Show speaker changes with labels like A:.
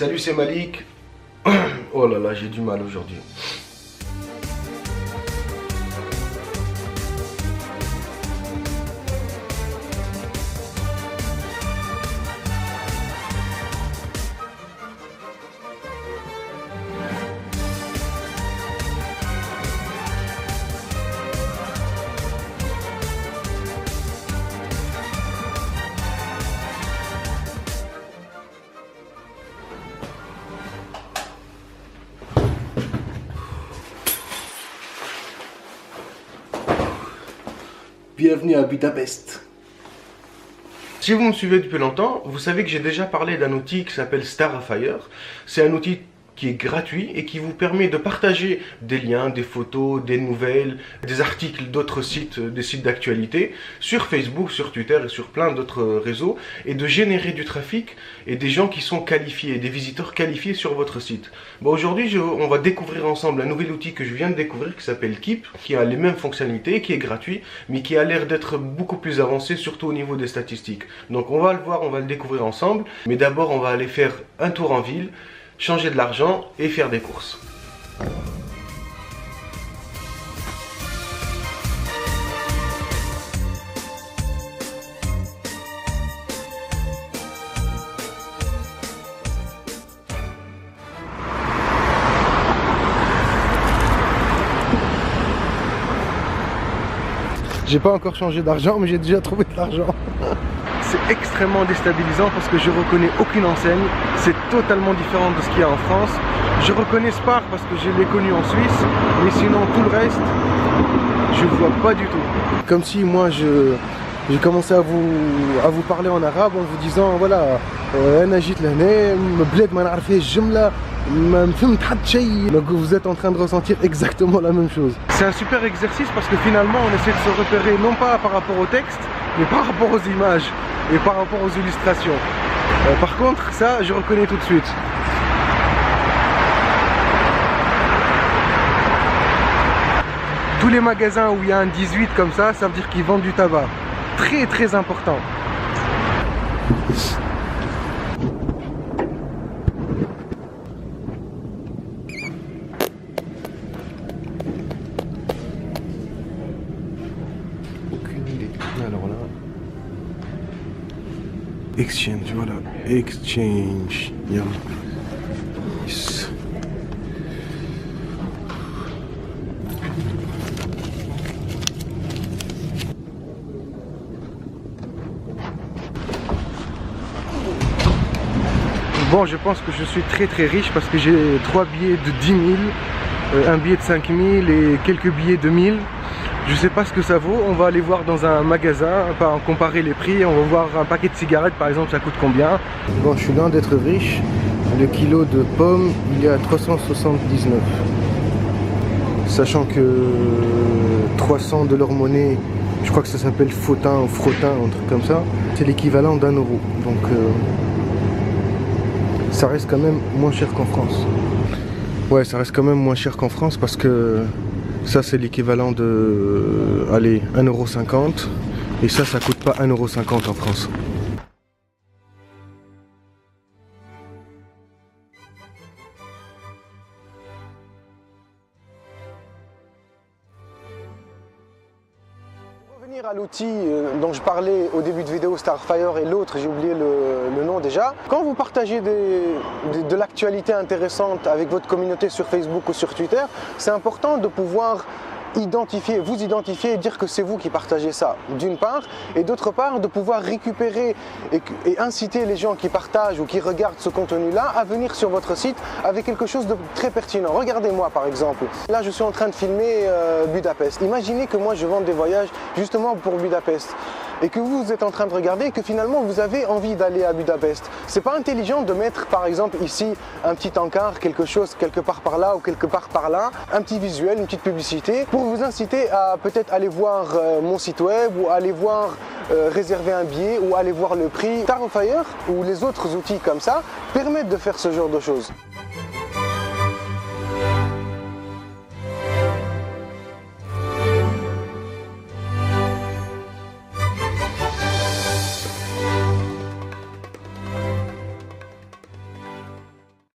A: Salut, c'est Malik. Oh là là, j'ai du mal aujourd'hui. Bienvenue à Budapest. Si vous me suivez depuis longtemps, vous savez que j'ai déjà parlé d'un outil qui s'appelle Starfire. C'est un outil qui est gratuit et qui vous permet de partager des liens, des photos, des nouvelles, des articles d'autres sites, des sites d'actualité sur Facebook, sur Twitter et sur plein d'autres réseaux et de générer du trafic et des gens qui sont qualifiés, des visiteurs qualifiés sur votre site. Bon, aujourd'hui, on va découvrir ensemble un nouvel outil que je viens de découvrir qui s'appelle Keep, qui a les mêmes fonctionnalités, qui est gratuit, mais qui a l'air d'être beaucoup plus avancé, surtout au niveau des statistiques. Donc on va le voir, on va le découvrir ensemble, mais d'abord on va aller faire un tour en ville, changer de l'argent et faire des courses. J'ai pas encore changé d'argent, mais j'ai déjà trouvé de l'argent. C'est extrêmement déstabilisant parce que je reconnais aucune enseigne. C'est totalement différent de ce qu'il y a en France. Je reconnais Spar parce que je l'ai connu en Suisse, mais sinon tout le reste, je vois pas du tout. Comme si moi j'ai commencé à vous parler en arabe en vous disant voilà, donc vous êtes en train de ressentir exactement la même chose. C'est un super exercice parce que finalement on essaie de se repérer non pas par rapport au texte, mais par rapport aux images et par rapport aux illustrations. Par contre, ça, je reconnais tout de suite. Tous les magasins où il y a un 18 comme ça veut dire qu'ils vendent du tabac. Très très important. Aucune idée. Alors là... Exchange, voilà. Exchange. Yeah. Yes. Bon, je pense que je suis très très riche parce que j'ai 3 billets de 10 000, un billet de 5 000 et quelques billets de 1000. Je sais pas ce que ça vaut, on va aller voir dans un magasin, enfin comparer les prix, on va voir un paquet de cigarettes par exemple, ça coûte combien. Bon, je suis loin d'être riche, le kilo de pommes il est à 379. Sachant que 300 de leur monnaie, je crois que ça s'appelle fautin ou frottin, un truc comme ça, c'est l'équivalent d'1 euro. Donc ça reste quand même moins cher qu'en France. Ouais, ça reste quand même moins cher qu'en France parce que ça c'est l'équivalent de, allez, 1,50 € et ça coûte pas 1,50 € en France. Pour revenir à l'outil dont je parlais au début de vidéo, Starfire, et l'autre, j'ai oublié le nom déjà. Quand vous partagez de l'actualité intéressante avec votre communauté sur Facebook ou sur Twitter, c'est important de pouvoir vous identifier et dire que c'est vous qui partagez ça, d'une part, et d'autre part de pouvoir récupérer et inciter les gens qui partagent ou qui regardent ce contenu-là à venir sur votre site avec quelque chose de très pertinent. Regardez-moi par exemple, là je suis en train de filmer Budapest. Imaginez que moi je vende des voyages justement pour Budapest et que vous êtes en train de regarder et que finalement vous avez envie d'aller à Budapest. C'est pas intelligent de mettre par exemple ici un petit encart, quelque chose quelque part par là ou quelque part par là, un petit visuel, une petite publicité pour vous inciter à peut-être aller voir mon site web ou aller voir réserver un billet ou aller voir le prix. Starfire ou les autres outils comme ça permettent de faire ce genre de choses.